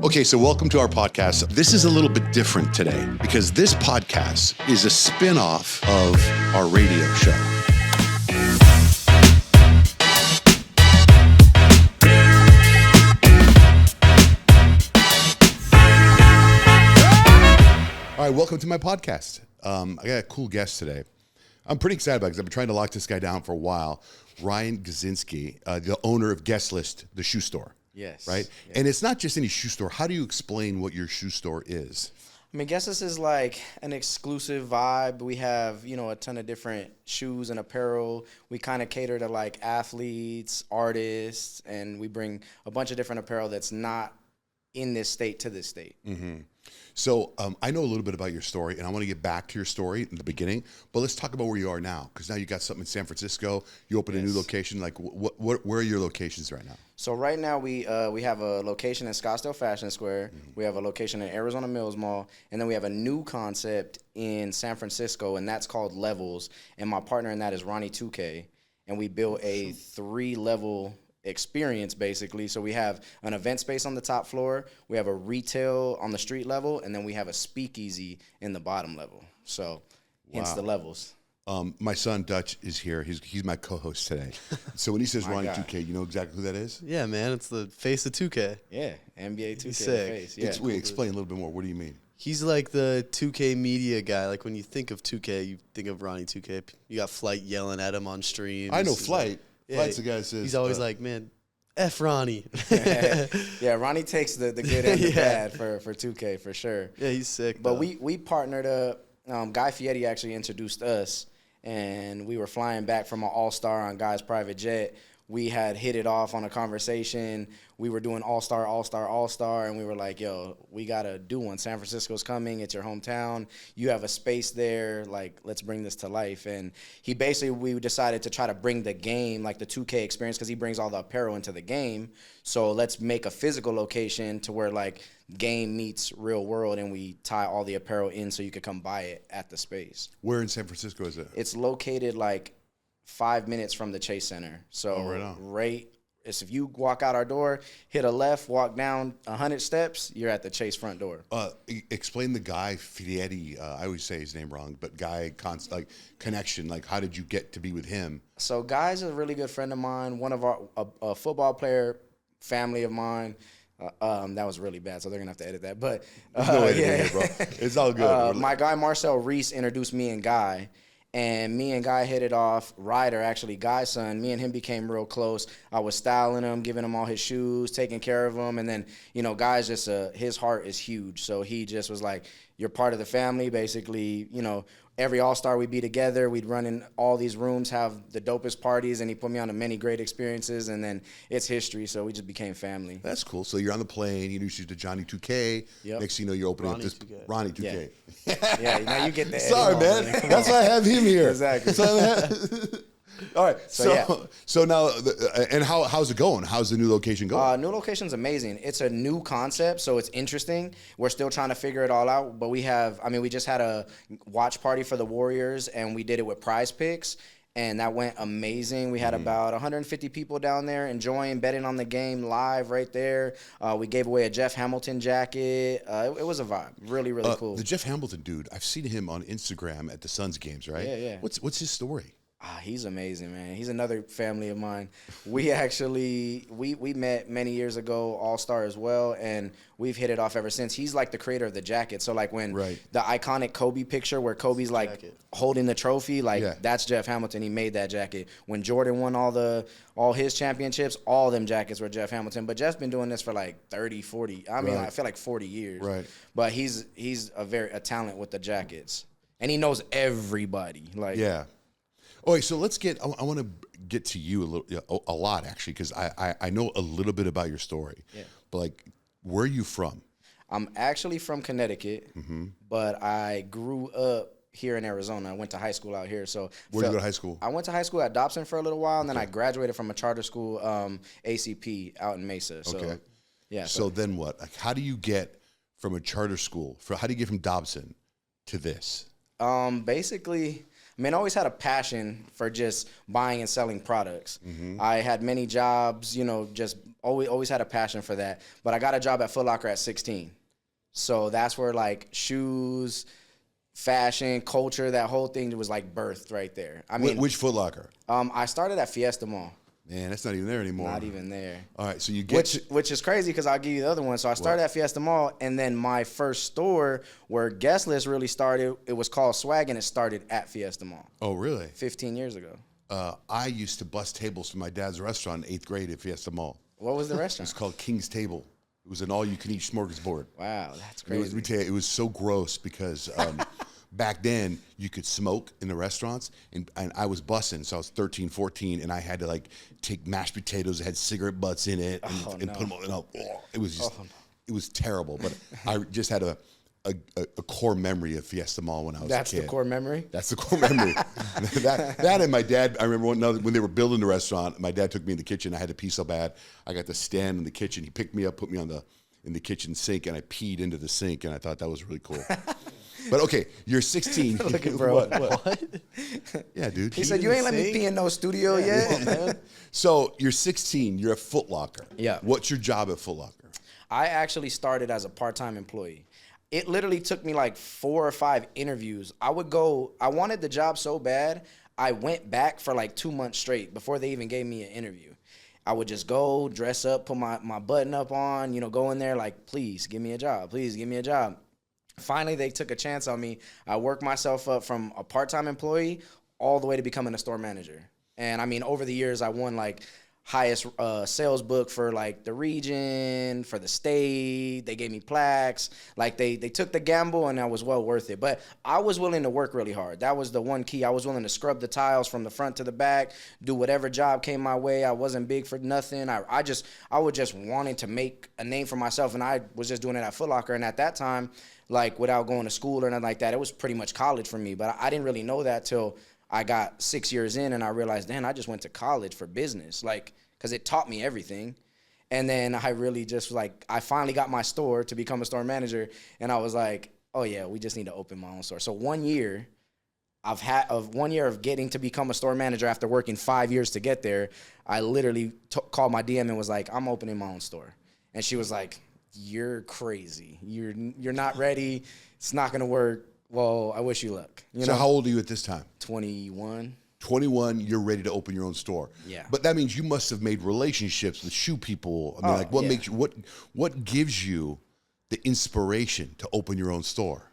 Okay, so welcome to our podcast. This is a little bit different today because this podcast is a spin-off of our radio show. All right, welcome to my podcast. I got a cool guest today. I'm pretty excited about it because I've been trying to lock this guy down for a while. Ryan Gazinski, the owner of Guest List, the shoe store. Yes. Right? Yes. And it's not just any shoe store. How do you explain what your shoe store is? I mean, Guest List is like an exclusive vibe. We have, a ton of different shoes and apparel. We kind of cater to like athletes, artists, and we bring a bunch of different apparel that's not in this state to this state. Mm-hmm. So I know a little bit about your story, and I want to get back to your story in the beginning. But let's talk about where you are now, because now you got something in San Francisco. You opened a new location. Like, where are your locations right now? So right now we have a location in Scottsdale Fashion Square. Mm-hmm. We have a location in Arizona Mills Mall, and then we have a new concept in San Francisco, and that's called Levels. And my partner in that is Ronnie 2K, and we built a 3-level experience basically. So we have an event space on the top floor, we have a retail on the street level, and then we have a speakeasy in the bottom level. So hence the levels. My son Dutch is here. He's my co-host today. So when he says Ronnie 2K, you know exactly who that is? Yeah, man, it's the face of 2K. Yeah, NBA 2K sick. face. Yeah. Wait, explain a little bit more. What do you mean? He's like the 2K media guy. Like when you think of 2K, you think of Ronnie 2K. You got Flight yelling at him on stream. I know Flight. Yeah, Flight's the guy that says he's always like, man, F Ronnie. Yeah, Ronnie takes the good and the bad for 2K for sure. Yeah, he's sick. But we partnered up. Guy Fieri actually introduced us, and we were flying back from an All-Star on Guy's private jet. We had hit it off on a conversation. We were doing All-Star, and we were like, yo, we got to do one. San Francisco's coming. It's your hometown. You have a space there. Like, let's bring this to life. And we decided to try to bring the game, like the 2K experience, because he brings all the apparel into the game. So let's make a physical location to where, like, game meets real world, and we tie all the apparel in so you could come buy it at the space. Where in San Francisco is it? It's located, like, 5 minutes from the Chase Center. So if you walk out our door, hit a left, walk down 100 steps, you're at the Chase front door. Explain the Guy Fieri. I always say his name wrong, but connection. Like, how did you get to be with him? So Guy's a really good friend of mine. One of a football player, family of mine. That was really bad, so they're gonna have to edit that. But no editing, bro. It's all good. My guy Marcel Reese introduced me and Guy. And me and Guy hit it off. Ryder, actually, Guy's son, me and him became real close. I was styling him, giving him all his shoes, taking care of him. And then, Guy's just his heart is huge. So he just was like, you're part of the family, basically. Every All-Star we'd be together. We'd run in all these rooms, have the dopest parties, and he put me on to many great experiences. And then it's history, so we just became family. That's cool. So you're on the plane. You introduced you to Johnny 2K. Yep. Next thing you know, you're opening Ronnie up this 2K. Ronnie 2K. Yeah, now you get the Sorry, man. That's why I have him here. Exactly. All right. So now, and how's it going? How's the new location going? New location's amazing. It's a new concept, so it's interesting. We're still trying to figure it all out, but we just had a watch party for the Warriors, and we did it with Prize Picks, and that went amazing. We had about 150 people down there enjoying, betting on the game live right there. We gave away a Jeff Hamilton jacket. It was a vibe. Really, really cool. The Jeff Hamilton dude, I've seen him on Instagram at the Suns games, right? Yeah. What's his story? He's amazing, man. He's another family of mine. We actually we met many years ago, All-Star as well, and we've hit it off ever since. He's like the creator of the jacket. So like when the iconic Kobe picture where Kobe's like holding the trophy, that's Jeff Hamilton. He made that jacket. When Jordan won all his championships, all them jackets were Jeff Hamilton. But Jeff's been doing this for like 30, 40. I feel like 40 years. Right. But he's a talent with the jackets. And he knows everybody. Yeah. Okay, so I want to get to you a lot, actually, because I know a little bit about your story. Yeah. But, like, where are you from? I'm actually from Connecticut, but I grew up here in Arizona. I went to high school out here. So where did you go to high school? I went to high school at Dobson for a little while, and then I graduated from a charter school, ACP, out in Mesa. So, yeah. So then what? Like, how do you get from a charter school, how do you get from Dobson to this? Basically, I always had a passion for just buying and selling products. I had many jobs, just always had a passion for that. But I got a job at Footlocker at 16. So that's where like shoes, fashion, culture, that whole thing was like birthed right there. I mean, Which Foot Locker? I started at Fiesta Mall. Man, that's not even there anymore. Not even there. All right, so you get which is crazy because I'll give you the other one. So I started at Fiesta Mall, and then my first store where Guest List really started, it was called Swag, and it started at Fiesta Mall. Oh, really? 15 years ago. I used to bust tables from my dad's restaurant in 8th grade at Fiesta Mall. What was the restaurant? It's called King's Table. It was an all-you-can-eat smorgasbord. Wow, that's It was, crazy. let me tell you, it was so gross because back then you could smoke in the restaurants, and I was bussing, so I was 13, 14, and I had to like take mashed potatoes that had cigarette butts in it and put them all. It was just, it was terrible. But I just had a core memory of Fiesta Mall when I was a kid. That's the core memory? That's the core memory. that and my dad, I remember when they were building the restaurant, my dad took me in the kitchen. I had to pee so bad. I got to stand in the kitchen. He picked me up, put me in the kitchen sink, and I peed into the sink, and I thought that was really cool. But okay, you're 16. Looking for what? Yeah, dude. He said, you ain't let me pee in no studio yet? So you're 16. You're at Footlocker. Yeah. What's your job at Footlocker? I actually started as a part-time employee. It literally took me like 4 or 5 interviews. I wanted the job so bad, I went back for like 2 months straight before they even gave me an interview. I would just go, dress up, put my button up on, go in there like, please give me a job. Please give me a job. Finally, they took a chance on me. I worked myself up from a part-time employee all the way to becoming a store manager. And I mean, over the years, I won like highest sales book for like the region, for the state. They gave me plaques. Like they took the gamble, and that was well worth it. But I was willing to work really hard. That was the one key. I was willing to scrub the tiles from the front to the back, do whatever job came my way. I wasn't big for nothing. I was just wanting to make a name for myself, and I was just doing it at Foot Locker. And at that time, like without going to school or nothing like that, it was pretty much college for me. But I didn't really know that till I got 6 years in, and I realized, I just went to college for business, like, because it taught me everything. And then I really just I finally got my store to become a store manager, and I was like, oh yeah, we just need to open my own store. So 1 year, of 1 year of getting to become a store manager after working 5 years to get there, I literally called my DM and was like, I'm opening my own store. And she was like, you're crazy. You're not ready. It's not going to work. Well, I wish you luck. So how old are you at this time? 21. 21, you're ready to open your own store. Yeah. But that means you must have made relationships with shoe people. I mean, what makes you, what gives you the inspiration to open your own store?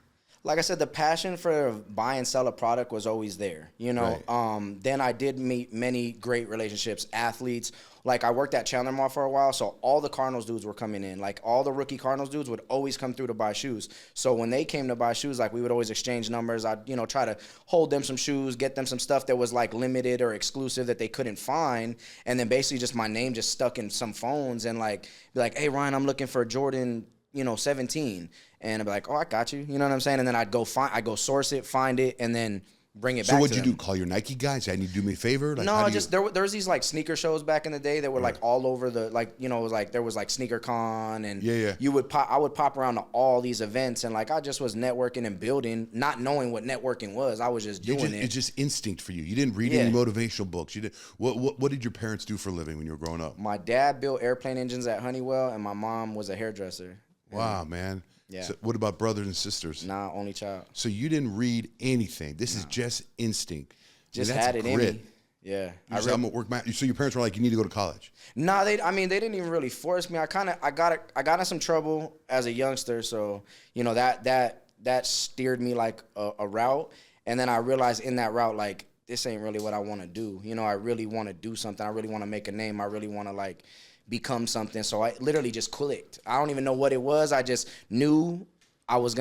Like I said, the passion for buy and sell a product was always there, Right. Then I did meet many great relationships, athletes. Like I worked at Chandler Mall for a while, so all the Cardinals dudes were coming in. Like all the rookie Cardinals dudes would always come through to buy shoes. So when they came to buy shoes, like we would always exchange numbers. I'd, try to hold them some shoes, get them some stuff that was like limited or exclusive that they couldn't find. And then basically just my name just stuck in some phones and like be like, hey Ryan, I'm looking for Jordan, 17. And I'd be like, oh, I got you. You know what I'm saying? And then I'd go source it, find it, and then bring it back. So what'd to you them. do? Call your Nike guys? I need to do me a favor? Like, No, just there was these like sneaker shows back in the day that were like all over the it was like there was like Sneaker Con and Yeah. I would pop around to all these events and like I just was networking and building, not knowing what networking was. I was just doing it. It's just instinct for you. You didn't read any motivational books. You did. What did your parents do for a living when you were growing up? My dad built airplane engines at Honeywell, and my mom was a hairdresser. Wow, man. Yeah. So what about brothers and sisters? Nah, only child. So you didn't read anything. This is just instinct. Just And that's had it in grit. me. Yeah. I'm gonna work so your parents were like, you need to go to college. Nah, they didn't even really force me. I got in some trouble as a youngster, so that steered me like a route, and then I realized in that route like this ain't really what I want to do. I really want to do something. I really want to make a name. I really want to like become something. So I literally just clicked. I don't even know what it was. I just knew I was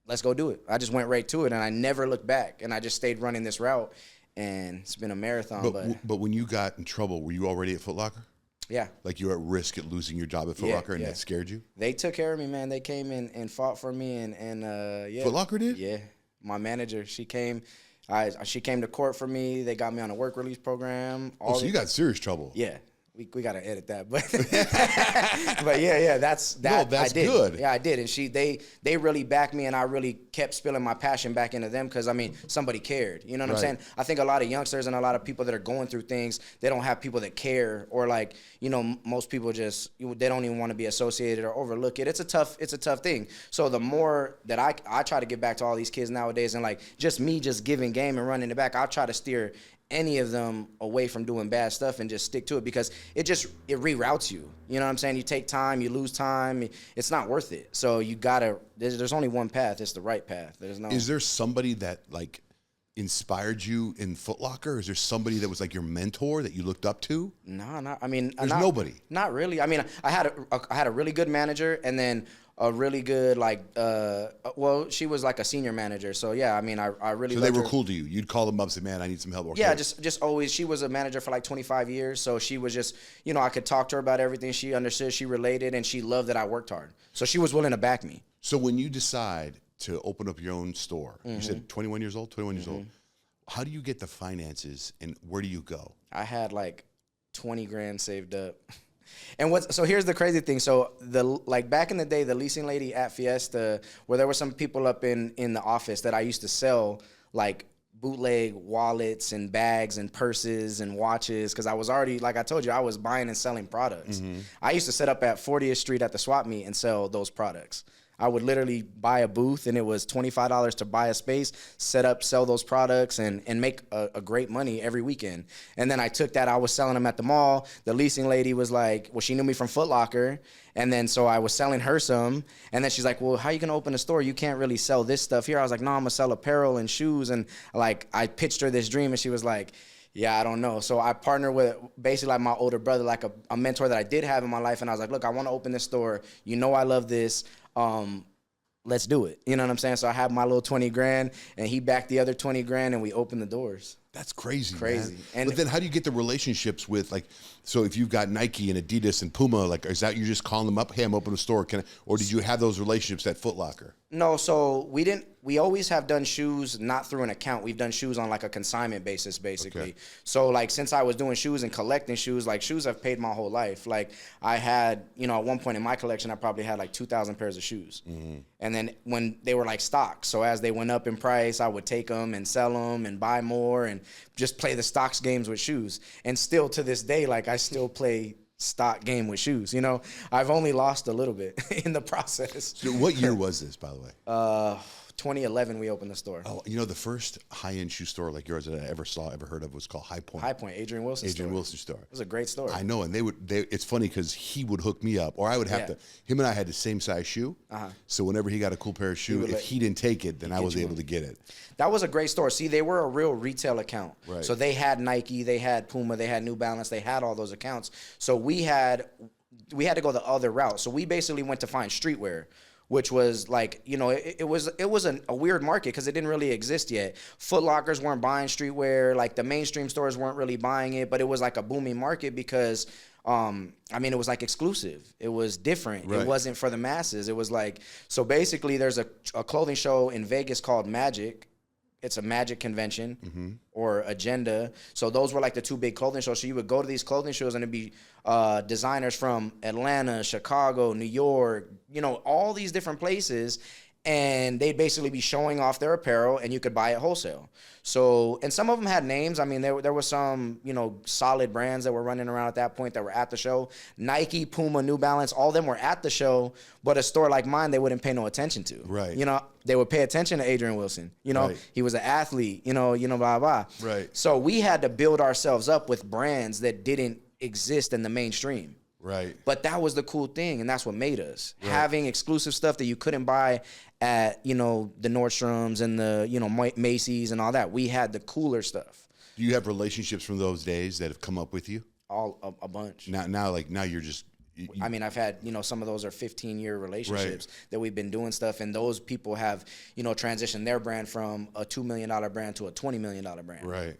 let's go do it. I just went right to it, and I never looked back, and I just stayed running this route, and it's been a marathon. But when you got in trouble, were you already at Foot Locker? Yeah. Like you were at risk at losing your job at Foot Locker, and that scared you? They took care of me, man. They came in and fought for me, and yeah. Foot Locker did? Yeah. My manager, she came to court for me. They got me on a work release program. So you got serious trouble. Yeah. We gotta edit that, but but yeah, that's No, that's I did. good. Yeah, I did, and they really backed me, and I really kept spilling my passion back into them because I mean somebody cared. You know what I'm saying? I think a lot of youngsters and a lot of people that are going through things, they don't have people that care, or like most people just they don't even want to be associated or overlook it. It's a tough thing. So the more that I try to give back to all these kids nowadays, and like just me just giving game and running it back, I'll try to steer any of them away from doing bad stuff and just stick to it because it reroutes you. You know what I'm saying? You take time, you lose time. It's not worth it. So you gotta. There's only one path. It's the right path. There's no. Is there somebody that like inspired you in Footlocker? Is there somebody that was like your mentor that you looked up to? No, I mean, there's nobody. Not really. I mean, I had a really good manager, and then a really good well, she was like a senior manager. So yeah, I mean, I really. So they were cool to you. You'd call them up and say, "Man, I need some help." Yeah, just always. She was a manager for like 25 years, so she was just, I could talk to her about everything. She understood, she related, and she loved that I worked hard. So she was willing to back me. So when you decide to open up your own store, you said 21 years old. How do you get the finances, and where do you go? I had like 20 grand saved up. And so here's the crazy thing. So back in the day, the leasing lady at Fiesta, where there were some people up in the office that I used to sell like bootleg wallets and bags and purses and watches, because I was already, like I told you, I was buying and selling products. I used to set up at 40th Street at the swap meet and sell those products. I would literally buy a booth, and it was $25 to buy a space, set up, sell those products, and make a great money every weekend. And then I took that, I was selling them at the mall. The leasing lady was like, well, she knew me from Footlocker. And then so I was selling her some. And then she's like, well, how you going to open a store? You can't really sell this stuff here. I was like, no, I'm going to sell apparel and shoes. And like, I pitched her this dream, and she was like, yeah, I don't know. So I partnered with basically like my older brother, like a mentor that I did have in my life. And I was like, look, I want to open this store. I love this. Let's do it. You know what I'm saying? So I had my little 20 grand, and he backed the other 20 grand, and we opened the doors. That's crazy, man. And but then how do you get the relationships with, like, so if you've got Nike and Adidas and Puma, like, is that you just calling them up, hey, I'm opening a store, or did you have those relationships at Footlocker? No, so we didn't. We always have done shoes not through an account. We've done shoes on like a consignment basis, basically. Okay. So like since I was doing shoes and collecting shoes, like shoes I've paid my whole life. Like I had, at one point in my collection, I probably had like 2,000 pairs of shoes. And then when they were like stocks, so as they went up in price, I would take them and sell them and buy more and just play the stocks games with shoes. And still to this day, like I still play stock game with shoes. I've only lost a little bit in the process. So what year was this, by the way? 2011 we opened the store. Oh, the first high-end shoe store like yours that I ever heard of was called High Point. High Point, Adrian Wilson's store. It was a great store. I know, and it's funny because he would hook me up, or I would have to. Him and I had the same size shoe, so whenever he got a cool pair of shoes, if he didn't take it, then I was able to get it. That was a great store. See, they were a real retail account. Right. So they had Nike, they had Puma, they had New Balance, they had all those accounts. So we had to go the other route. So we basically went to find streetwear, which was like, it was a weird market because it didn't really exist yet. Footlockers weren't buying streetwear. Like the mainstream stores weren't really buying it, but it was like a booming market because, it was like exclusive. It was different. Right. It wasn't for the masses. It was like, so basically there's a clothing show in Vegas called Magic. It's a Magic convention or agenda. So those were like the two big clothing shows. So you would go to these clothing shows and it'd be designers from Atlanta, Chicago, New York, all these different places. And they'd basically be showing off their apparel and you could buy it wholesale. So, and some of them had names. I mean, there were some, solid brands that were running around at that point that were at the show. Nike, Puma, New Balance, all of them were at the show, but a store like mine, they wouldn't pay no attention to. Right. They would pay attention to Adrian Wilson. Right. He was an athlete, blah, blah. Right. So we had to build ourselves up with brands that didn't exist in the mainstream. Right. But that was the cool thing, and that's what made us. Right. Having exclusive stuff that you couldn't buy at, the Nordstroms and the, Macy's and all that. We had the cooler stuff. Do you have relationships from those days that have come up with you? A bunch. Now you're just... I've had, some of those are 15-year relationships that we've been doing stuff, and those people have, transitioned their brand from a $2 million brand to a $20 million brand. Right.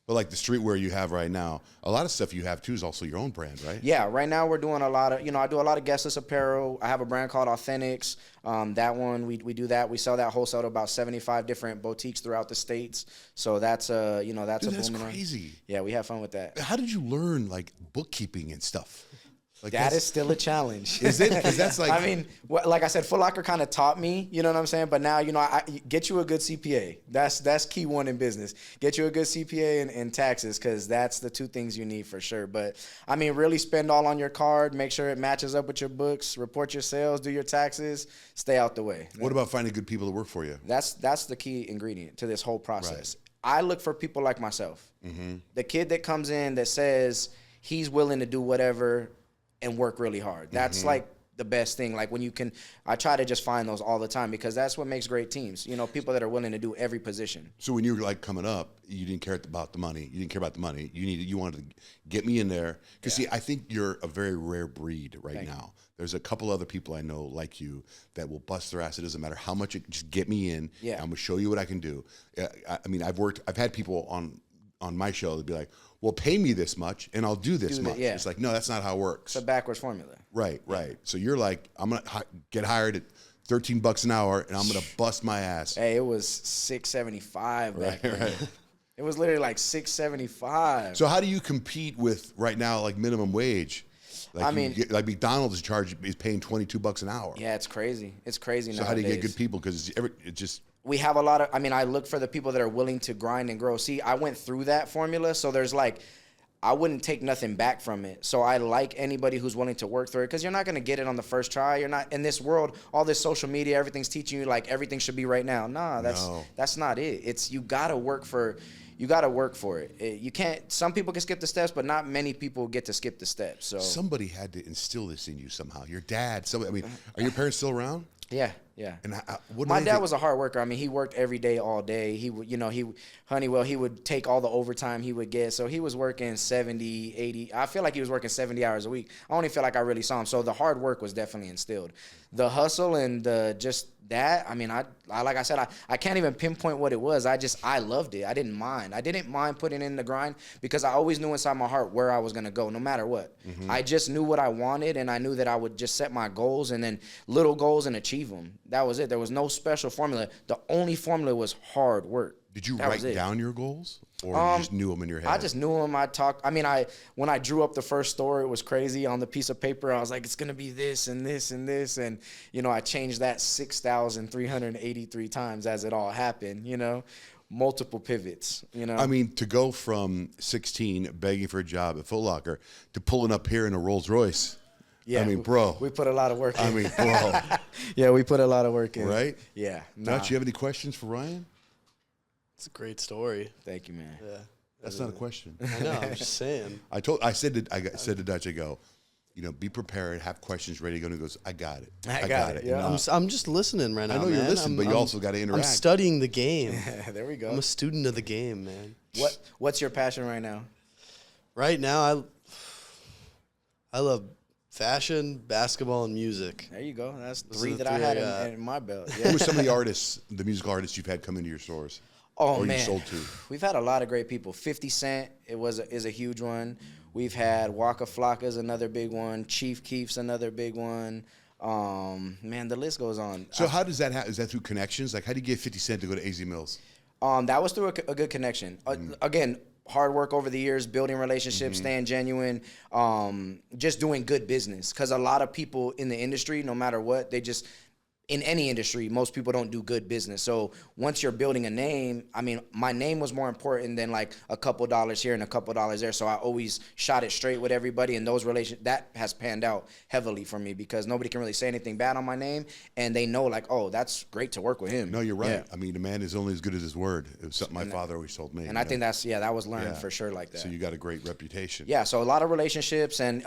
But like the streetwear you have right now, a lot of stuff you have too is also your own brand, right? Yeah, right now we're doing a lot of, I do a lot of guestless apparel. I have a brand called Authentics. That one, we do that. We sell that wholesale to about 75 different boutiques throughout the states. So that's that's Dude, a that's booming one. crazy. Yeah, we have fun with that. How did you learn like bookkeeping and stuff? Like That is still a challenge. Is it? Because that's like, I mean, like I said, Footlocker kind of taught me, you know what I'm saying? But now, I get you a good CPA. That's key one in business. Get you a good CPA and taxes, because that's the two things you need for sure. But, I mean, really spend all on your card. Make sure it matches up with your books. Report your sales. Do your taxes. Stay out the way. what about finding good people to work for you? That's the key ingredient to this whole process. I look for people like myself. The kid that comes in that says he's willing to do whatever and work really hard. That's like the best thing. Like when I try to just find those all the time, because that's what makes great teams. People that are willing to do every position. So when you were like coming up, you didn't care about the money. You didn't care about the money. You wanted to get me in there. Because see, I think you're a very rare breed right now. There's a couple other people I know like you that will bust their ass. It doesn't matter how much just get me in. Yeah. I'm gonna show you what I can do. I mean, I've had people on my show that be like, well, pay me this much and I'll do this much. Yeah. It's like, no, that's not how it works. It's a backwards formula. Right. So you're like, I'm going to get hired at $13 an hour and I'm going to bust my ass. Hey, it was $6.75 back then. Right. It was literally like $6.75. So how do you compete with right now, like minimum wage? Like I mean, like McDonald's is paying $22 an hour. Yeah, it's crazy. It's crazy So nowadays. how do you get good people? Because it just... We have a lot of, I look for the people that are willing to grind and grow. See, I went through that formula, so there's like, I wouldn't take nothing back from it. So I like anybody who's willing to work through it, because you're not going to get it on the first try. You're not, in this world, all this social media, everything's teaching you like everything should be right now. Nah, that's not it. It's, you got to work for it. You can't, some people can skip the steps, but not many people get to skip the steps. So somebody had to instill this in you somehow. Your dad, are your parents still around? Yeah. And my dad was a hard worker. I mean, he worked every day, all day. He would, Honeywell, he would take all the overtime he would get. So he was working 70, 80. I feel like he was working 70 hours a week. I only feel like I really saw him. So the hard work was definitely instilled. The hustle and like I said, I can't even pinpoint what it was. I loved it. I didn't mind putting in the grind, because I always knew inside my heart where I was going to go, no matter what. I just knew what I wanted, and I knew that I would just set my goals and then little goals and achieve them. That was it. There was no special formula. The only formula was hard work. Did you write down your goals, or you just knew them in your head? I just knew them. When I drew up the first store, it was crazy. On the piece of paper, I was like, it's going to be this and this and this. And, I changed that 6,383 times as it all happened, multiple pivots, I mean, to go from 16 begging for a job at Footlocker to pulling up here in a Rolls Royce. Yeah, bro. We put a lot of work in. Bro. Yeah, we put a lot of work in. Right? Yeah. Dutch, you have any questions for Ryan? It's a great story. Thank you, man. Yeah. That's not a question. I know, I'm just saying. I said to Dutch, I go, be prepared, have questions ready to go. And he goes, I got it. I got it. Yeah. I'm just listening right now, I know you're listening, but you also got to interact. I'm studying the game. There we go. I'm a student of the game, man. What's your passion right now? Right now, I love fashion, basketball, and music. There you go. That's three that I had in my belt. Yeah. Who are some of the musical artists you've had come into your stores? Oh, or man. you sold to? We've had a lot of great people. 50 Cent is a huge one. We've had Waka Flocka's another big one. Chief Keef's another big one. Man, the list goes on. So how does that happen? Is that through connections? Like, how do you get 50 Cent to go to AZ Mills? That was through a good connection. Again, hard work over the years, building relationships, staying genuine, just doing good business. Because a lot of people in the industry, no matter what, in any industry, most people don't do good business. So once you're building a name, my name was more important than like a couple dollars here and a couple dollars there. So I always shot it straight with everybody, and those relations, that has panned out heavily for me, because nobody can really say anything bad on my name, and they know like, oh, that's great to work with him. No, you're right. Yeah. A man is only as good as his word. It was something my father always told me. And I think that was learned for sure like that. So you got a great reputation. Yeah, so a lot of relationships, and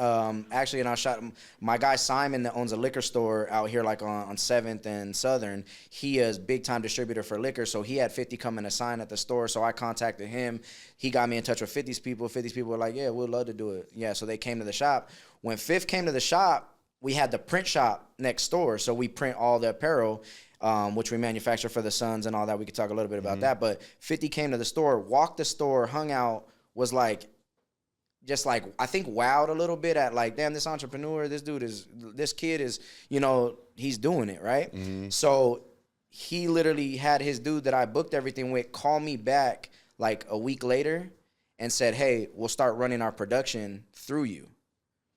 actually, and I shot my guy Simon that owns a liquor store out here like on 7th and Southern. He is big time distributor for liquor, so he had 50 coming to sign at the store. So I contacted him. He got me in touch with 50's people. 50's people were like, yeah, we'd love to do it. Yeah, so they came to the shop. When 5th came to the shop, we had the print shop next door, so we print all the apparel, which we manufacture for the Suns and all that. We could talk a little bit about that. But 50 came to the store, walked the store, hung out, was like, just like, I think wowed a little bit at like, damn, this entrepreneur, this kid is, you know, he's doing it, right? Mm-hmm. So he literally had his dude that I booked everything with call me back like a week later and said, hey, we'll start running our production through you.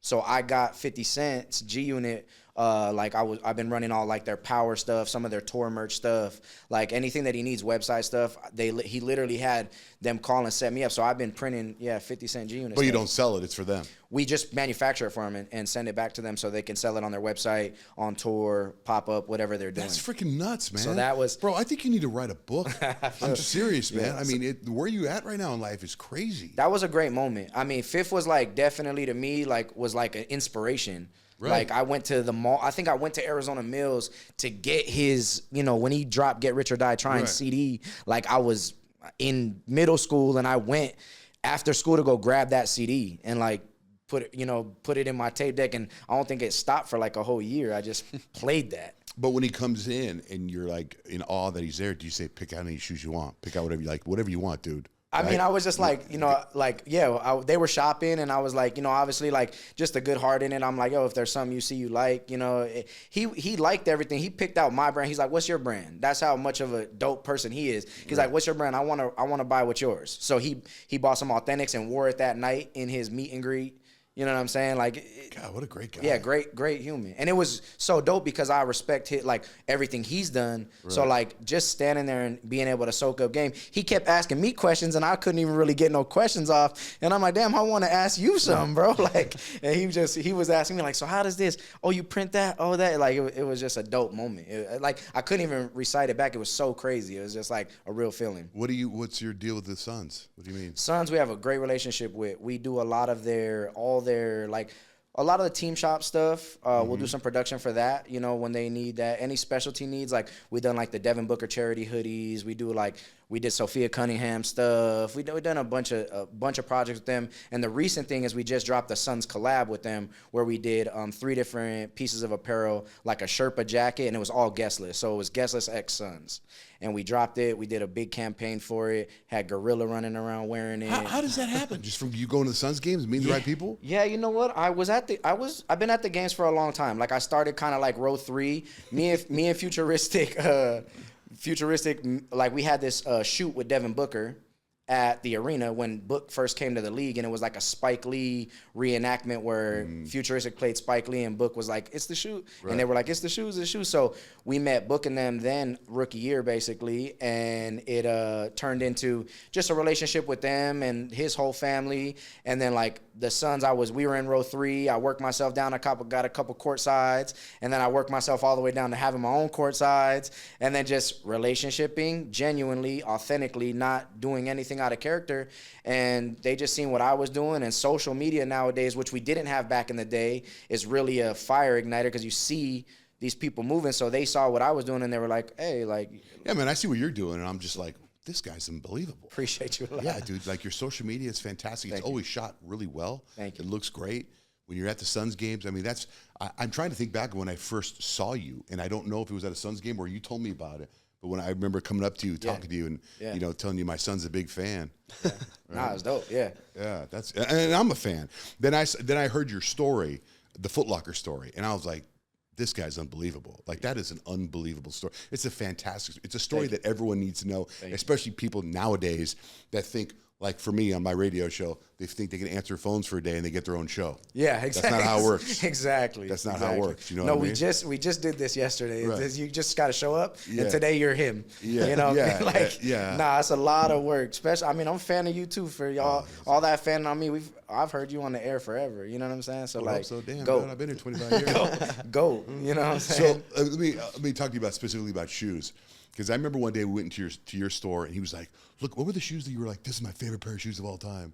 So I got 50 Cent's G-Unit. I've been running all like their power stuff, some of their tour merch stuff, like anything that he needs, website stuff. He literally had them call and set me up. So I've been printing 50 Cent G-Units. But you don't sell it; it's for them. We just manufacture it for them and send it back to them so they can sell it on their website, on tour, pop up, whatever they're doing. That's freaking nuts, man. So that was, bro. I think you need to write a book. I'm serious, man. Yeah, I mean, where you at right now in life is crazy. That was a great moment. I mean, Fifth was like definitely to me was like an inspiration. Right. Like I went to the mall. I think I went to Arizona Mills to get his, you know, when he dropped Get Rich or Die Trying CD. Like I was in middle school and I went after school to go grab that CD and like put it in my tape deck. And I don't think it stopped for like a whole year. I just played that. But when he comes in and you're like in awe that he's there, do you say, pick out any shoes you want? Pick out whatever you like, whatever you want, dude. I mean, I was just like, you know, like, yeah, they were shopping and I was like, you know, obviously like just a good heart in it. I'm like, yo, if there's something you see you like, you know, he liked everything. He picked out my brand. He's like, what's your brand? That's how much of a dope person he is. He's like, what's your brand? I want to buy what's yours. So he bought some Authentics and wore it that night in his meet and greet. You know what I'm saying? Like, God, what a great guy. Yeah, great human. And it was so dope because I respect like everything he's done. Right. So like just standing there and being able to soak up game. He kept asking me questions and I couldn't even really get no questions off. And I'm like, damn, I want to ask you something, bro. Like, and he was asking me like, so how does this? Oh, you print that? Oh, that? Like, it was just a dope moment. Like, I couldn't even recite it back. It was so crazy. It was just like a real feeling. What's your deal with the Suns? What do you mean? Suns, we have a great relationship with. We do a lot of a lot of the team shop stuff. We'll do some production for that, you know, when they need that. Any specialty needs, like we done like the Devin Booker charity hoodies. We did Sophia Cunningham stuff. We've done a bunch of projects with them. And the recent thing is we just dropped the Suns collab with them where we did 3 different pieces of apparel, like a Sherpa jacket, and it was all guestless. So it was guestless X Suns. And we dropped it. We did a big campaign for it. Had Gorilla running around wearing it. How does that happen? Just from you going to the Suns games, meeting the right people? Yeah, you know what? I've been at the games for a long time. Like I started kind of like row 3. Me and Futuristic, like we had this shoot with Devin Booker at the arena when Book first came to the league, and it was like a Spike Lee reenactment where Futuristic played Spike Lee and Book was like, it's the shoe. Right. And they were like, it's the shoe. So we met Book and them then rookie year basically, and it turned into just a relationship with them and his whole family. And then like the Suns, we were in row 3. I worked myself down got a couple court sides, and then I worked myself all the way down to having my own court sides, and then just relationshiping genuinely, authentically, not doing anything out of character. And they just seen what I was doing. And social media nowadays, which we didn't have back in the day, is really a fire igniter because you see these people moving. So they saw what I was doing and they were like, hey, like, yeah, man, I see what you're doing, and I'm just like, this guy's unbelievable. Appreciate you a lot. Yeah, dude, like your social media is fantastic. It's always shot really well. Thank you. It looks great. When you're at the Suns games, I mean, I'm trying to think back when I first saw you, and I don't know if it was at a Suns game or you told me about it. But when I remember coming up to you, talking to you, and you know, telling you my son's a big fan. Yeah. Right? Nah, it's dope. Yeah. Yeah, and I'm a fan. Then I heard your story, the Footlocker story, and I was like, this guy's unbelievable. Like that is an unbelievable story. It's a story that everyone needs to know, especially people nowadays that think. Like for me on my radio show, they think they can answer phones for a day and they get their own show. Yeah, exactly. That's not how it works. Exactly. That's not how it works. You know what I mean? we just did this yesterday. Right. You just got to show up, and today you're him. Yeah. You know, yeah. Nah, it's a lot of work. Especially, I mean, I'm a fan of you too for y'all. All that fan on me. I've heard you on the air forever. You know what I'm saying? So damn, go. Man, I've been here 25 years. Go. You know what I'm saying? So let me talk to you specifically about shoes. Because I remember one day we went to your store and he was like, look, what were the shoes that you were like, this is my favorite pair of shoes of all time?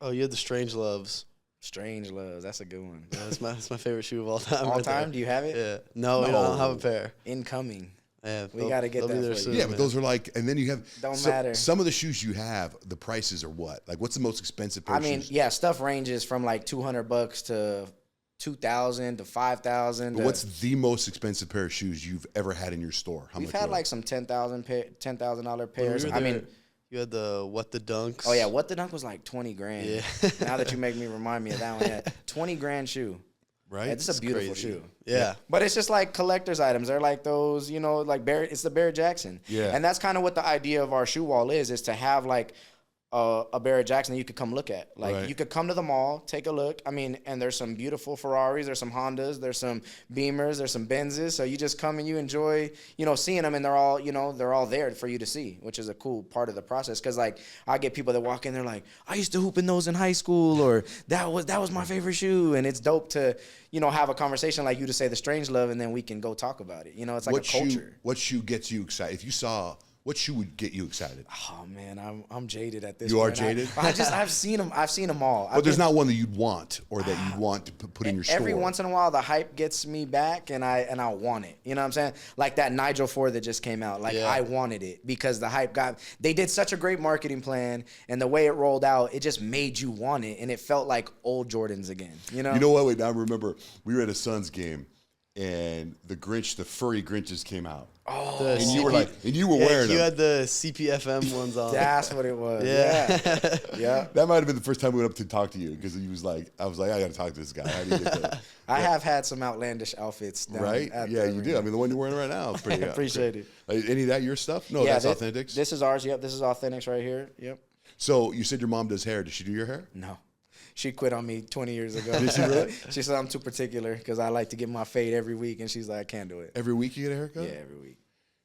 Oh, you had the Strange Loves. Strange Loves, that's a good one. Yeah, that's my favorite shoe of all time. All time? Do you have it? Yeah. No, I don't have a pair. Incoming. Yeah, we got to get that for soon, you. Yeah, but those are like, and then you have. Don't matter. Some of the shoes you have, the prices are what? Like, what's the most expensive pair of shoes? Yeah, stuff ranges from like $200 to $2,000 to $5,000. But what's the most expensive pair of shoes you've ever had in your store? We've had like some $10,000 pairs. You had the What the Dunks. Oh, yeah. What the Dunk was like 20 grand. Yeah. Now that you make me remind me of that one. Yeah. 20 grand shoe. Right? Yeah, it's a beautiful crazy. shoe. Yeah. But it's just like collector's items. They're like those, you know, like it's the Barrett Jackson. Yeah. And that's kind of what the idea of our shoe wall is to have like a Barrett Jackson that you could come look at. Like Right. you could come to the mall, take a look. I mean, and there's some beautiful Ferraris, there's some Hondas, there's some Beamers, there's some Benzes. So you just come and you enjoy, you know, seeing them, and they're all, you know, they're all there for you to see, which is a cool part of the process. Cause like I get people that walk in, they're like, I used to hoop in those in high school, or that was my favorite shoe. And it's dope to, you know, have a conversation like you to say the Strange Love, and then we can go talk about it. You know, it's like a culture. What shoe gets you excited? If you saw, what shoe would get you excited? Oh man, I'm jaded at this. You are point. jaded? I've seen them. I've seen them all. But there's not one that you'd want or that you'd want to put in your store. Every once in a while, the hype gets me back, and I want it. You know what I'm saying? Like that Nigel 4 that just came out. Like Yeah. I wanted it because the hype got. They did such a great marketing plan, and the way it rolled out, it just made you want it, and it felt like old Jordans again. You know? You know what? Wait, now I remember we were at a Suns game, and the furry Grinches came out. Oh, And you were like, and you were wearing You them. had the CPFM ones on. That's what it was. Yeah. Yeah. Yeah. That might have been the first time we went up to talk to you because he was like, I was like, I got to talk to this guy. How do you get that? I have had some outlandish outfits. Down Right? at Yeah, the you do. arena. I mean, the one you're wearing right now is pretty. Appreciate it. Any of that your stuff? No, that's Authentics. This is ours. Yep. This is Authentics right here. Yep. So you said your mom does hair. Does she do your hair? No. She quit on me 20 years ago. Did she really? She said I'm too particular because I like to get my fade every week, and she's like, I can't do it. Every week you get a haircut? Yeah, every week.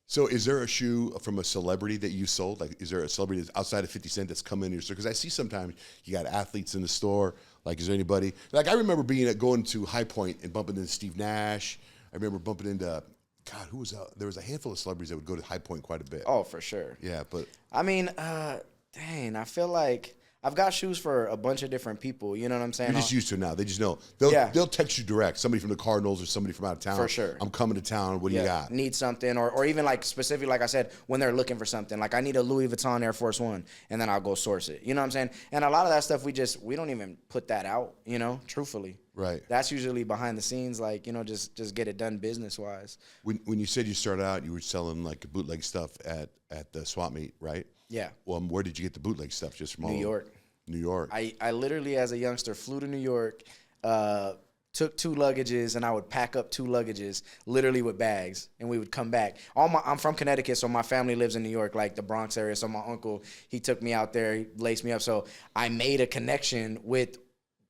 So is there a shoe from a celebrity that you sold? Like, is there a celebrity that's outside of 50 Cent that's come in your store? Because I see sometimes you got athletes in the store. Like, is there anybody? Like, I remember going to High Point and bumping into Steve Nash. I remember bumping into, God, who was there was a handful of celebrities that would go to High Point quite a bit. Oh, for sure. Yeah, but I mean, dang, I feel like I've got shoes for a bunch of different people. You know what I'm saying? you're just used to it now. They just know. Yeah. They'll text you direct. Somebody from the Cardinals or somebody from out of town. For sure. I'm coming to town. What do you got? Need something, or even like specifically, like I said, when they're looking for something. Like I need a Louis Vuitton Air Force One, and then I'll go source it. You know what I'm saying? And a lot of that stuff we don't even put that out. You know, truthfully. Right. That's usually behind the scenes, like, you know, just get it done business wise. When you said you started out, you were selling like bootleg stuff at the swap meet, right? Yeah. Well, where did you get the bootleg stuff? Just from New York. New York. I literally, as a youngster, flew to New York, took 2 luggages, and I would pack up 2 luggages, literally with bags, and we would come back. I'm from Connecticut, so my family lives in New York, like the Bronx area. So my uncle, he took me out there, he laced me up. So I made a connection with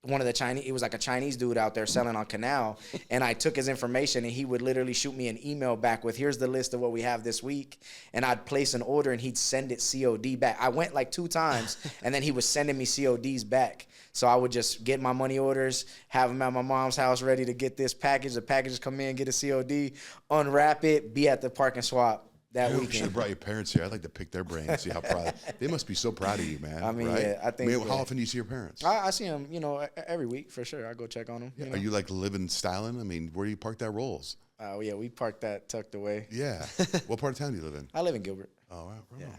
one of the Chinese, it was like a Chinese dude out there selling on Canal, and I took his information, and he would literally shoot me an email back with, here's the list of what we have this week, and I'd place an order, and he'd send it COD back. I went like 2 times, and then he was sending me CODs back. So I would just get my money orders, have them at my mom's house ready to get this package. The packages come in, get a COD, unwrap it, be at the park and swap that You should weekend. have brought your parents here. I'd like to pick their brain and see how proud they must be so proud of you, man. I mean, right? yeah, I think, How yeah. often do you see your parents? I see them, you know, every week for sure. I go check on them. Are you like living styling? I mean, where do you park that Rolls? Yeah, we parked that tucked away. Yeah. What part of town do you live in? I live in Gilbert. Oh, right.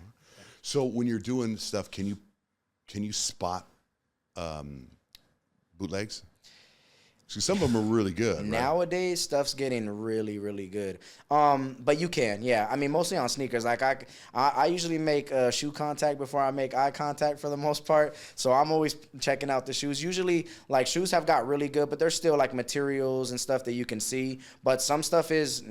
So when you're doing stuff, can you spot bootlegs? Because some of them are really good. Right? Nowadays, stuff's getting really, really good. But you can, yeah. I mean, mostly on sneakers. Like I usually make shoe contact before I make eye contact for the most part. So I'm always checking out the shoes. Usually, like shoes have got really good, but there's still like materials and stuff that you can see. But some stuff is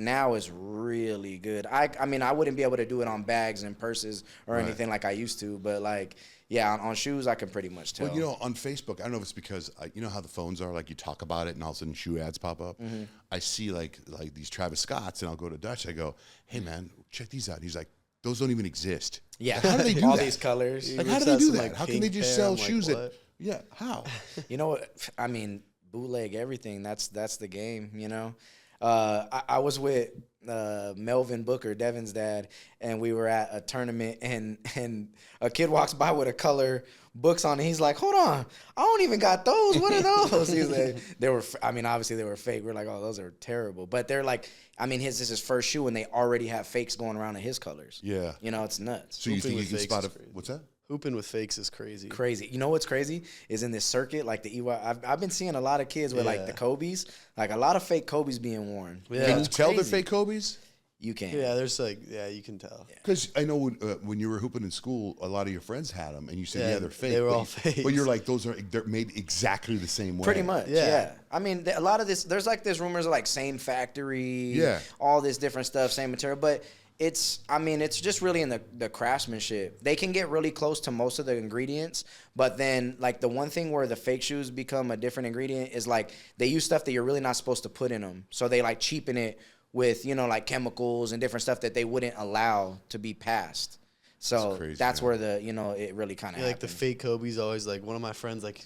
really good. I mean, I wouldn't be able to do it on bags and purses or anything like I used to. But like, yeah, on shoes, I can pretty much tell. Well, you know, on Facebook, I don't know if it's because, you know how the phones are, like you talk about it and all of a sudden shoe ads pop up. Mm-hmm. I see like these Travis Scotts and I'll go to Dutch. I go, hey, man, check these out. And he's like, those don't even exist. Yeah. Like, how do they do all that? these colors. Like, how do they do Some, that? like, How can they pink just hair? sell I'm like, shoes that, what? yeah, how? You know what? I mean, bootleg everything. That's the game, you know? I was with Melvin Booker, Devin's dad, and we were at a tournament, and a kid walks by with a color books on it. He's like, hold on, I don't even got those. What are those? He's like, obviously they were fake. We're like, oh, those are terrible. But they're like, I mean, this is his first shoe, and they already have fakes going around in his colors. Yeah. You know, it's nuts. So you Hooping think you with can fakes spot is it? crazy. What's that? Hooping with fakes is crazy. Crazy. You know what's crazy is in this circuit, like the EY. I've been seeing a lot of kids with like the Kobe's, like a lot of fake Kobe's being worn. Yeah. Can you It's tell they're crazy. fake Kobe's? you can. Yeah, there's you can tell. Because I know when you were hooping in school, a lot of your friends had them, and you said, they're fake. They were but all fake. But you're like, they're made exactly the same way. Pretty much, Yeah. yeah. I mean, a lot of this, there's like this rumors of like same factory, all this different stuff, same material, but it's just really in the craftsmanship. They can get really close to most of the ingredients, but then like the one thing where the fake shoes become a different ingredient is like they use stuff that you're really not supposed to put in them. So they like cheapen it with, like chemicals and different stuff that they wouldn't allow to be passed. So that's where it really kind of like the fake Kobe's always like one of my friends, like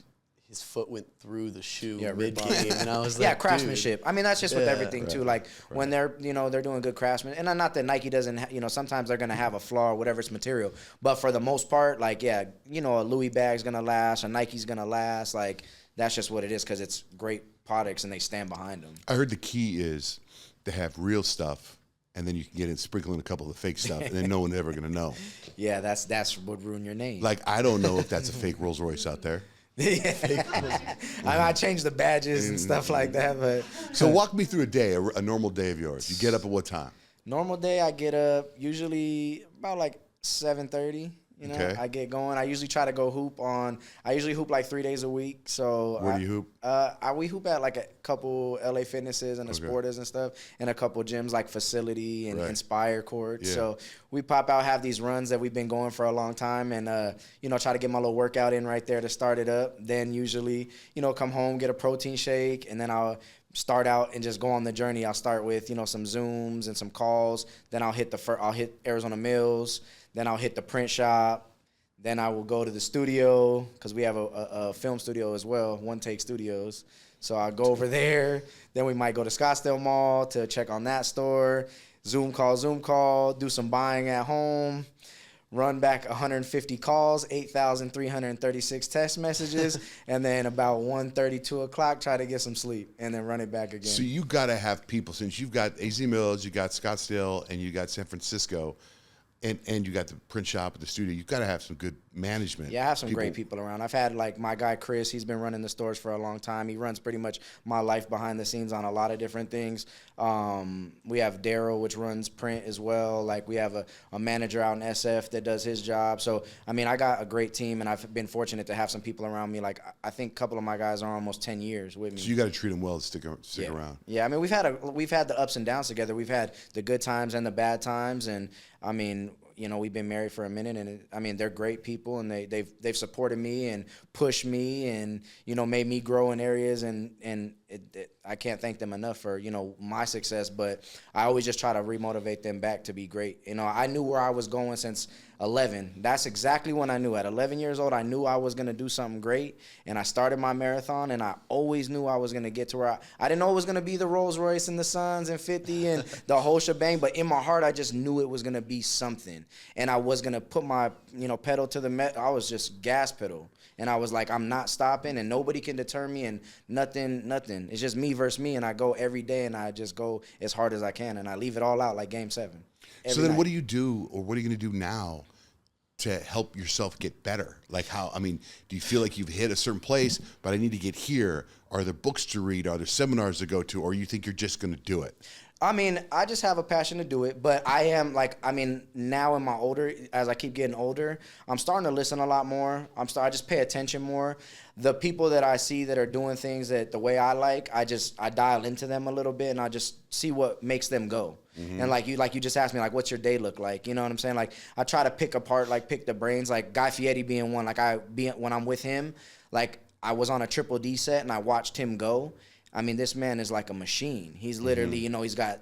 his foot went through the shoe mid-game, and I was like, craftsmanship. Dude. I mean, that's just with everything too. Like when they're doing good craftsmanship, and not that Nike doesn't, sometimes they're gonna have a flaw or whatever it's material, but for the most part, like a Louis bag's gonna last, a Nike's gonna last. Like that's just what it is because it's great products and they stand behind them. I heard the key is to have real stuff, and then you can get in sprinkling a couple of fake stuff, and then no one's ever gonna know. Yeah, that's would ruin your name. Like I don't know if that's a fake Rolls Royce out there. I changed the badges and stuff like that, but so walk me through a day, a normal day of yours. You get up at what time? Normal day, I get up usually about like 7:30. I get going. I usually try to go hoop I usually hoop like 3 days a week. So where do you hoop? We hoop at like a couple LA Fitnesses and the Sporters and stuff, and a couple gyms like Facility and Inspire Courts. Yeah. So we pop out, have these runs that we've been going for a long time, and try to get my little workout in right there to start it up. Then usually, come home, get a protein shake, and then I'll start out and just go on the journey. I'll start with some Zooms and some calls. Then I'll hit Arizona Mills. Then I'll hit the print shop. Then I will go to the studio because we have a film studio as well, One Take Studios. So I'll go over there. Then we might go to Scottsdale Mall to check on that store. Zoom call, do some buying at home. Run back 150 calls, 8,336 text messages, and then about 1:30, 2 o'clock, try to get some sleep, and then run it back again. So you got to have people, since you've got AZ Mills, you got Scottsdale, and you got San Francisco, and you got the print shop at the studio. You've got to have some good management. Yeah, I have some great people around. I've had like my guy Chris. He's been running the stores for a long time. He runs pretty much my life behind the scenes on a lot of different things. We have Daryl, which runs print as well. Like we have a manager out in SF that does his job. So I mean, I got a great team, and I've been fortunate to have some people around me. Like I think a couple of my guys are almost 10 years with me. So you got to treat them well to stick around. Yeah, I mean we've had the ups and downs together. We've had the good times and the bad times, and I mean. We've been married for a minute, and they're great people, and they've supported me and pushed me, and made me grow in areas, and I can't thank them enough for my success. But I always just try to remotivate them back to be great. I knew where I was going since 11. That's exactly when I knew. At 11 years old, I knew I was gonna do something great, and I started my marathon, and I always knew I was gonna get to where I didn't know it was gonna be the Rolls Royce and the Suns and 50 and the whole shebang, but in my heart, I just knew it was gonna be something, and I was gonna put my pedal to the metal. I was just gas pedal, and I was like, I'm not stopping, and nobody can deter me, and nothing. It's just me versus me, and I go every day, and I just go as hard as I can, and I leave it all out like Game 7. So then, what do you do, or what are you going to do now to help yourself get better? Like do you feel like you've hit a certain place, but I need to get here? Are there books to read? Are there seminars to go to? Or you think you're just going to do it? I mean, I just have a passion to do it, but I am now as I keep getting older, I'm starting to listen a lot more. I just pay attention more. The people that I see that are doing things that the way I like, I dial into them a little bit, and I just see what makes them go. Mm-hmm. And like you just asked me, like, what's your day look like? You know what I'm saying? Like, I try to pick the brains, like Guy Fieri being one. Like when I'm with him, like I was on a Triple D set and I watched him go. I mean, this man is like a machine. He's literally, he's got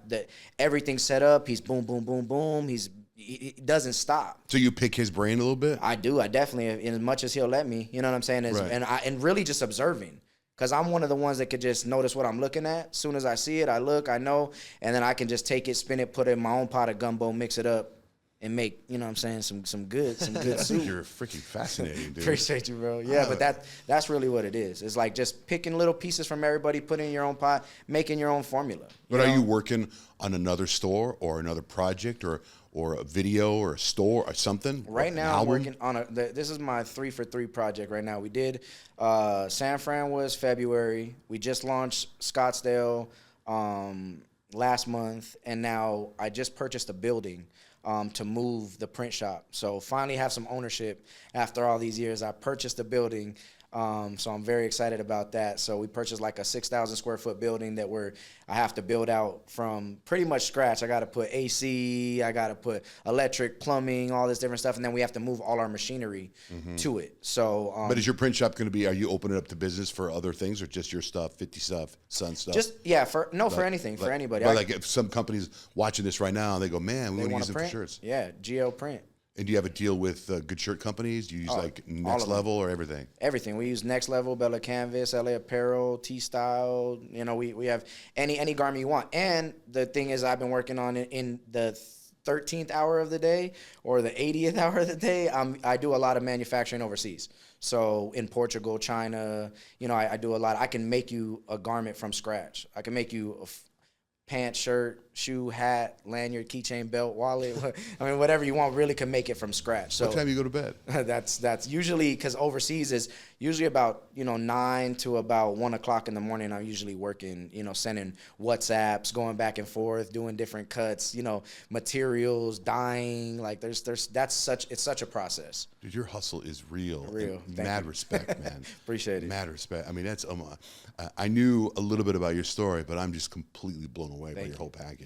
everything set up. He's boom, boom, boom, boom. He doesn't stop. So you pick his brain a little bit? I do. I definitely, as much as he'll let me. You know what I'm saying? And really just observing. Because I'm one of the ones that could just notice what I'm looking at. As soon as I see it, I look, I know, and then I can just take it, spin it, put it in my own pot of gumbo, mix it up, and make, some good soup. You're freaking fascinating, dude. Appreciate you, bro. Yeah, but that's really what it is. It's like just picking little pieces from everybody, putting in your own pot, making your own formula. But are you working on another store or another project or a video or a store or something? Right now, I'm working on this is my 3 for 3 project right now. We did San Fran was February. We just launched Scottsdale last month, and now I just purchased a building to move the print shop. So finally have some ownership after all these years. I purchased a building. So I'm very excited about that. So we purchased like a 6,000 square foot building that I have to build out from pretty much scratch. I got to put AC, I got to put electric, plumbing, all this different stuff. And then we have to move all our machinery to it. So, but is your print shop going to be, are you opening up to business for other things or just your stuff, 50 stuff, Sun stuff? Just, for anything, for anybody. But like if some companies watching this right now, and they go, man, we want to use them for shirts. Yeah, Geo Print. And do you have a deal with good shirt companies? Do you use like Next Level or everything? Everything. We use Next Level, Bella Canvas, LA Apparel, T-Style. You know, we have any garment you want. And the thing is, I've been working on it in the 13th hour of the day or the 80th hour of the day. I do a lot of manufacturing overseas. So in Portugal, China, you know, I do a lot. I can make you a garment from scratch. I can make you a pants, shirt, shoe, hat, lanyard, keychain, belt, wallet. I mean, whatever you want, really can make it from scratch. So what time you go to bed? That's usually, because overseas is usually about 9 to about 1 o'clock in the morning. I'm usually working, sending WhatsApps, going back and forth, doing different cuts, materials, dyeing. Like it's such a process. Dude, your hustle is real. Mad respect, man. Appreciate it. Mad respect. I mean, that's I knew a little bit about your story, but I'm just completely blown away by your whole package.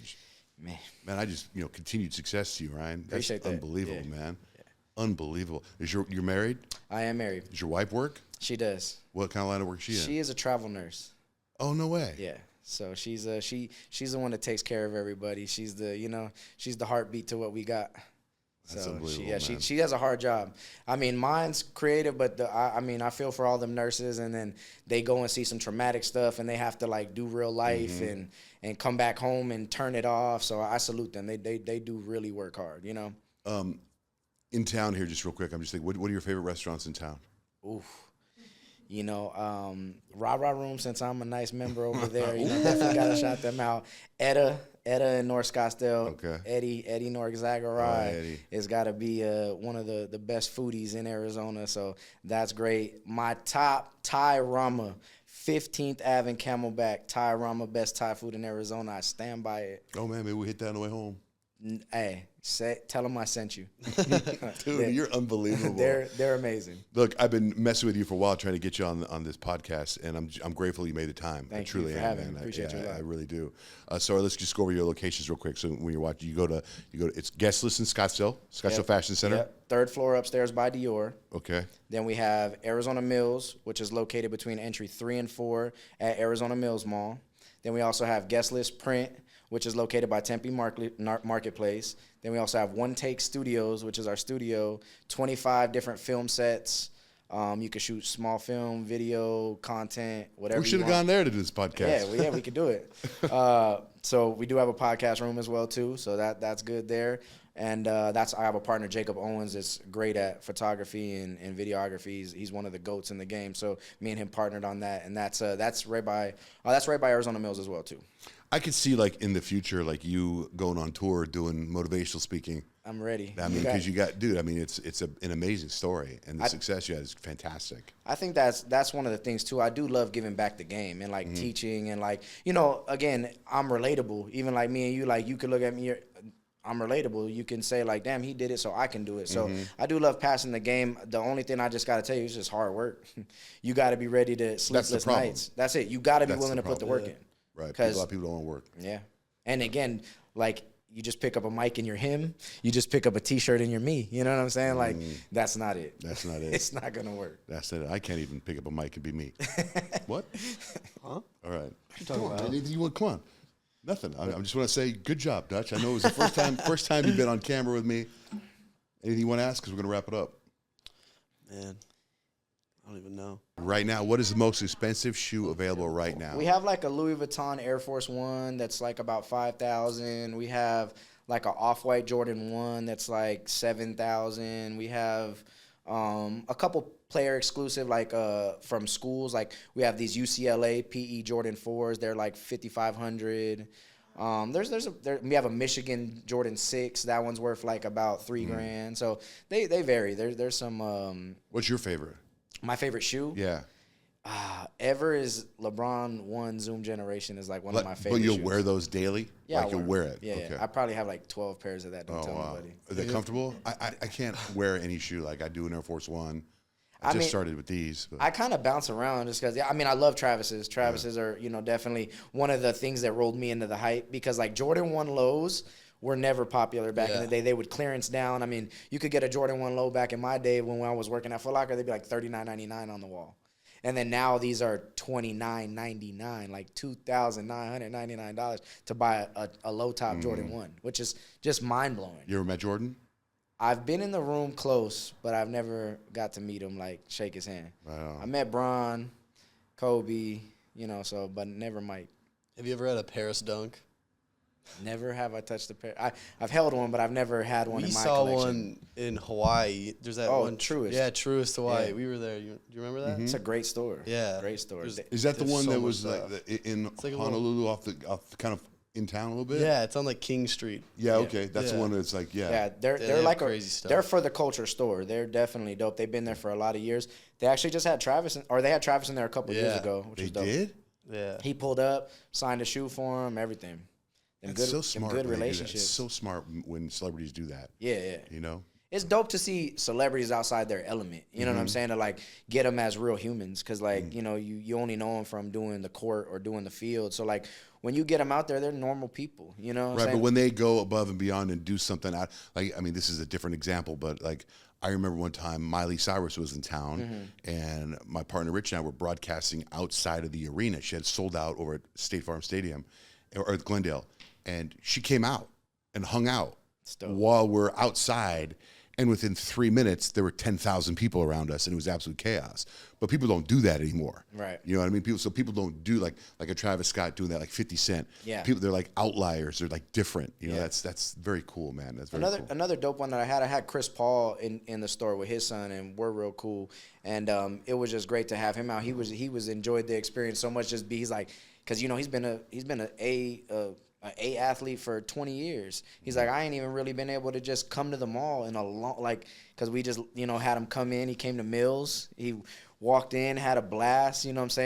Man, I just continued success to you, Ryan. That's Appreciate that. Unbelievable, man. Yeah. Unbelievable. You're married? I am married. Does your wife work? She does. What kind of line of work is she in? She is a travel nurse. Oh, no way. Yeah. So she's the one that takes care of everybody. She's the heartbeat to what we got. That's so unbelievable, she has a hard job. I mean, mine's creative, but I feel for all them nurses, and then they go and see some traumatic stuff, and they have to like do real life and come back home and turn it off. So I salute them. They do really work hard, In town here, just real quick, I'm just thinking, what are your favorite restaurants in town? Oof. Rah Rah Room, since I'm a nice member over there, definitely got to shout them out. Etta in North Scottsdale. Okay. Eddie North Zagarai has got to be one of the best foodies in Arizona, so that's great. My top Thai Rama, 15th Ave and Camelback, Thai Rama, best Thai food in Arizona. I stand by it. Oh, man, maybe we hit that on the way home. Hey, tell them I sent you. Dude, you're unbelievable. They're amazing. Look, I've been messing with you for a while trying to get you on this podcast, and I'm grateful you made the time. Thank I truly you for having me. Appreciate you a lot. I really do. So let's just go over your locations real quick. So when you're watching, you go to it's Guestless in Scottsdale Fashion Center. Yep. 3rd floor upstairs by Dior. Okay. Then we have Arizona Mills, which is located between entry 3 and 4 at Arizona Mills Mall. Then we also have Guestless Print, which is located by Tempe Marketplace. Then we also have One Take Studios, which is our studio, 25 different film sets. You can shoot small film, video, content, whatever. We should have gone there to do this podcast. Yeah, we could do it. So we do have a podcast room as well too. So that's good there. And I have a partner, Jacob Owens, that's great at photography and videography. He's one of the GOATs in the game. So me and him partnered on that, and that's right by Arizona Mills as well too. I could see like in the future, like you going on tour doing motivational speaking. I'm ready. I mean, because it's an amazing story, and the success you had is fantastic. I think that's one of the things too. I do love giving back the game and like teaching and like again, I'm relatable. Even like me and you, like you could look at me. I'm relatable. You can say like, damn, he did it, so I can do it. So I do love passing the game. The only thing I just got to tell you is just hard work. You got to be ready to sleepless nights. That's it. You got to be willing to put the work in. Right. A lot of people don't want to work. Yeah. And again, like you just pick up a mic and you're him. You just pick up a T-shirt and you're me. You know what I'm saying? Like that's not it. That's not it. It's not gonna work. That's it. I can't even pick up a mic and be me. What? Huh? All right. Come on. Anything you want? Come on. Nothing. I just want to say good job, Dutch. I know it was the first time you've been on camera with me. Anything you want to ask? Because we're gonna wrap it up. Man, I don't even know. Right now, what is the most expensive shoe available right now? We have like a Louis Vuitton Air Force One that's like about $5,000. We have like an Off-White Jordan 1 that's like $7,000. We have a couple player exclusive like from schools. Like we have these UCLA PE Jordan 4s. They're like $5,500. We have a Michigan Jordan 6. That one's worth like about $3,000. So they vary. There's some. What's your favorite? My favorite shoe? Yeah. Ever is LeBron 1 Zoom generation is like one of my favorite But you'll shoes. wear those daily? Yeah, like you'll wear it? Yeah, Okay. yeah. I probably have like 12 pairs of that. Don't tell nobody. Are they comfortable? I can't wear any shoe like I do an Air Force One. I just started with these. But. I kind of bounce around just because, I mean, I love Travis's. Travis's are, definitely one of the things that rolled me into the hype because, like, Jordan 1 lows were never popular back in the day. They would clearance down. I mean, you could get a Jordan 1 low back in my day when I was working at Footlocker. They'd be like $39.99 on the wall. And then now these are $29.99, like $2,999 to buy a low-top Jordan 1, which is just mind-blowing. You ever met Jordan? I've been in the room close, but I've never got to meet him, like shake his hand. Wow. I met Bron, Kobe, but never Mike. Have you ever had a Paris dunk? Never have I touched a pair. I've held one, but I've never had one in my collection. We saw one in Hawaii. There's that one. Truist. Yeah, Truist Hawaii. Yeah. We were there. Do you remember that? It's a great store. Yeah. Great store. Is that the There's one so that much was stuff. in like a Honolulu off the kind of in town a little bit? Yeah, it's on like King Street. Yeah, okay. That's the one that's like, Yeah, they're have like crazy stuff. They're for the culture store. They're definitely dope. They've been there for a lot of years. They actually just had Travis, they had Travis in there a couple years ago, which They was dope. did? Yeah. He pulled up, signed a shoe for him, everything. It's so smart. Good when they do that. relationships. It's so smart when celebrities do that. Yeah. You know? It's dope to see celebrities outside their element. You know what I'm saying? To like get them as real humans, because like you only know them from doing the court or doing the field. So like when you get them out there, they're normal people. You know what I'm Right, saying? but when they go above and beyond and do something, this is a different example, but like I remember one time Miley Cyrus was in town, and my partner Rich and I were broadcasting outside of the arena. She had sold out over at State Farm Stadium, or at Glendale, and she came out and hung out while we're outside. And within 3 minutes, there were 10,000 people around us, and it was absolute chaos. But people don't do that anymore. Right. You know what I mean? People don't do like a Travis Scott doing that, like 50 Cent. Yeah. People, they're like outliers. They're like different. You know, Yeah. that's very cool, man. That's very cool. Another dope one that I had Chris Paul in the store with his son, and we're real cool. And it was just great to have him out. He was enjoyed the experience so much. He's like, because he's been an A athlete for 20 years. He's like, I ain't even really been able to just come to the mall in a long, because we just, had him come in. He came to Mills. He walked in, had a blast,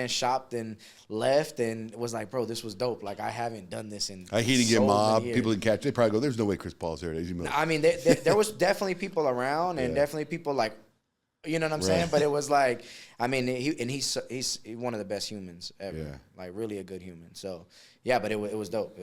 shopped and left, and was like, bro, this was dope. Like, I haven't done this in He didn't so get mobbed. many years. People didn't catch. They probably go, there's no way Chris Paul's here. I mean, there was definitely people around, and definitely people like, you know what I'm saying? But it was like, I mean, he's one of the best humans ever. Yeah. Like, really a good human. So, yeah, but it was dope.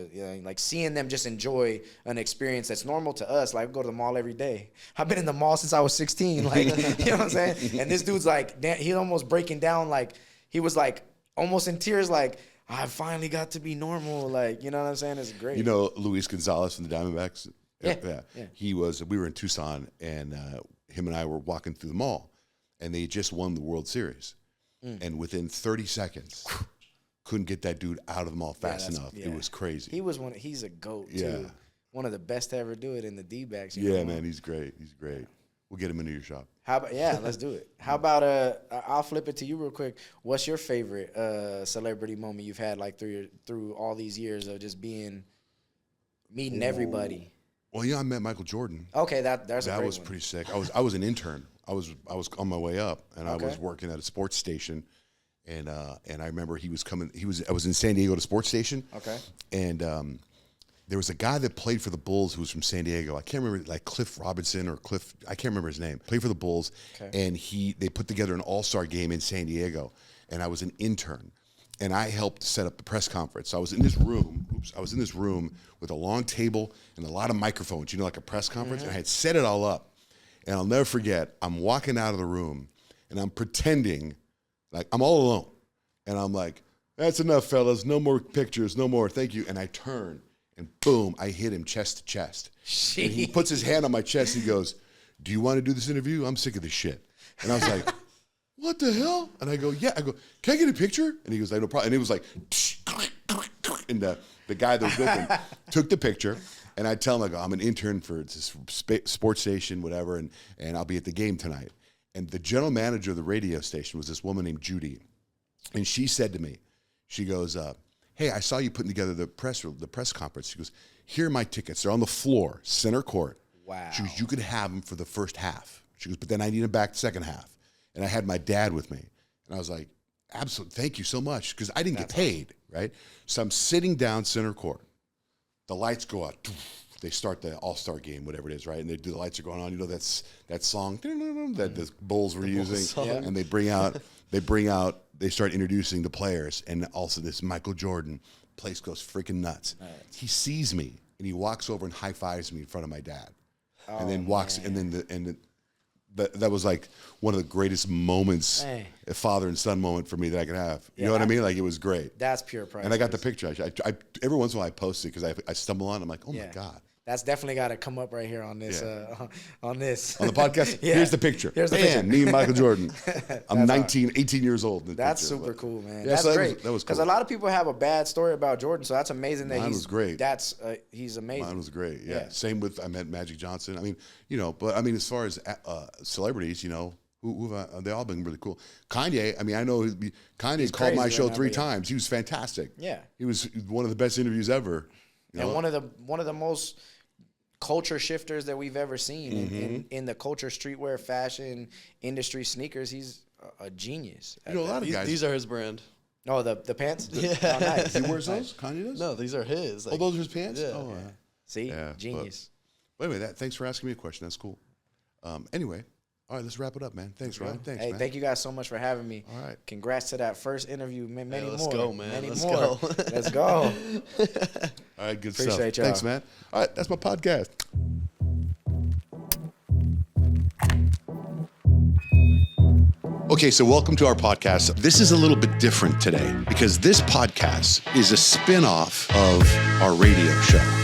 Like, seeing them just enjoy an experience that's normal to us. Like, we go to the mall every day. I've been in the mall since I was 16. Like, you know what I'm saying? And this dude's like, he's almost breaking down. Like, he was like almost in tears. Like, I finally got to be normal. Like, you know what I'm saying? It's great. You know Luis Gonzalez from the Diamondbacks? Yeah. We were in Tucson, and him and I were walking through the mall, and they just won the World Series. And within 30 seconds, couldn't get that dude out of the mall fast enough. Yeah. It was crazy. He's a GOAT, too. One of the best to ever do it in the D-backs. Yeah, man, he's great. He's great. We'll get him into your shop. Let's do it. How about I'll flip it to you real quick. What's your favorite celebrity moment you've had like through all these years of just meeting everybody? Well, I met Michael Jordan. Okay, that was pretty sick. I was an intern. I was on my way up, and I was working at a sports station, and I remember he was coming. I was in San Diego at a sports station. Okay. And there was a guy that played for the Bulls who was from San Diego. I can't remember, like Cliff Robinson or Cliff. I can't remember his name. Played for the Bulls, and they put together an all-star game in San Diego, and I was an intern. And I helped set up the press conference. So I was in this room. I was in this room with a long table and a lot of microphones, like a press conference. And I had set it all up. And I'll never forget, I'm walking out of the room, and I'm pretending like I'm all alone. And I'm like, that's enough, fellas. No more pictures. No more. Thank you. And I turn, and boom, I hit him chest to chest. And he puts his hand on my chest. And he goes, do you want to do this interview? I'm sick of this shit. And I was like, what the hell? And I go, yeah. I go, can I get a picture? And he goes, no problem. And it was like, and the guy that was with him took the picture. And I tell him, I go, I'm an intern for this sports station, whatever, and I'll be at the game tonight. And the general manager of the radio station was this woman named Judy. And she said to me, she goes, hey, I saw you putting together the press conference. She goes, here are my tickets. They're on the floor, center court. Wow. She goes, you could have them for the first half. She goes, but then I need them back the second half. And I had my dad with me. And I was like, Absolutely. Thank you so much. Because I didn't get paid, right? So I'm sitting down center court. The lights go out. They start the All-Star game, whatever it is, right? And the lights are going on. You know, that song that the Bulls were using. Yeah. And they start introducing the players. And also this Michael Jordan. Place goes freaking nuts. Right. He sees me and he walks over and high fives me in front of my dad. And then walks, man. And then that was like one of the greatest moments, a father and son moment for me that I could have. You know what I mean? Like, it was great. That's pure priceless. And I got the picture. I every once in a while I post it because I stumble on it. I'm like, oh my God. That's definitely got to come up right here on this. On the podcast. Here's the picture. Here's the picture. Me and Michael Jordan. I'm 18 years old. That's super cool, man. Yeah, that's so great. That was cool. Because a lot of people have a bad story about Jordan, so that's amazing that Mine was great. He's amazing. Mine was great. Yeah. Same with I met Magic Johnson. I mean, but I mean, as far as celebrities, they all been really cool. Kanye. I mean, I know Kanye called my show 3 times. He was fantastic. Yeah. He was one of the best interviews ever. And one of the most culture shifters that we've ever seen in the culture, streetwear, fashion industry, sneakers. He's a genius. A lot of guys. These are his brand. Oh, the pants? Yeah. Oh, nice. He wears those? Kanye does? No, these are his. Like, those are his pants? Yeah. Oh, See? Genius. But anyway, thanks for asking me a question. That's cool. Anyway, all right, let's wrap it up, man. Thanks, Ron. Thanks, man. Thank you guys so much for having me. All right. Congrats to that first interview. Many more. Let's go, man. Many Let's more. go. Let's go. All right, good stuff. Appreciate y'all. Thanks, man. All right, that's my podcast. Okay, so welcome to our podcast. This is a little bit different today because this podcast is a spin-off of our radio show.